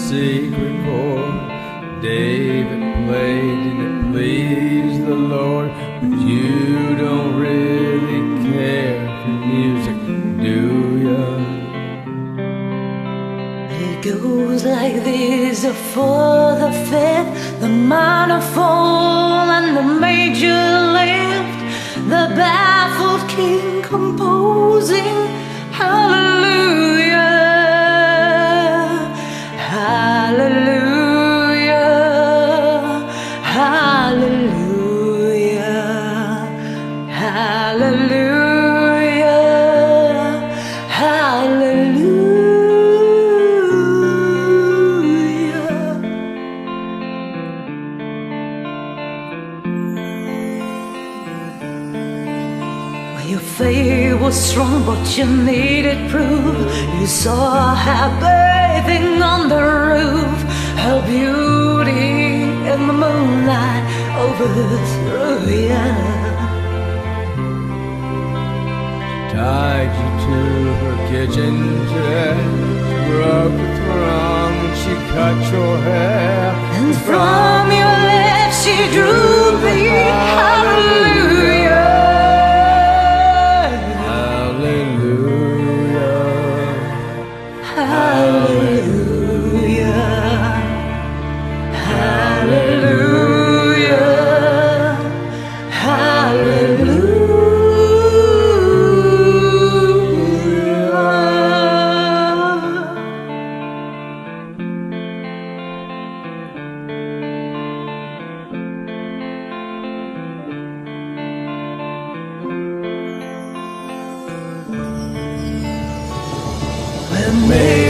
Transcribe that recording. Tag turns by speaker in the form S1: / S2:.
S1: secret chord David played and it pleased the Lord. But you don't really care for music, do ya?
S2: It goes like this: for the fifth, the minor fall and the major lift, the baffled king composing hallelujah, hallelujah, hallelujah, hallelujah, hallelujah. Your faith was strong, but you needed proof. You saw her bathing on the roof, her beauty in the moonlight overthrew you.
S1: Tied you to her kitchen chair, broke the throne when she cut your hair,
S2: and from your lips she drew the hallelujah. Hallelujah, hallelujah, hallelujah.
S1: May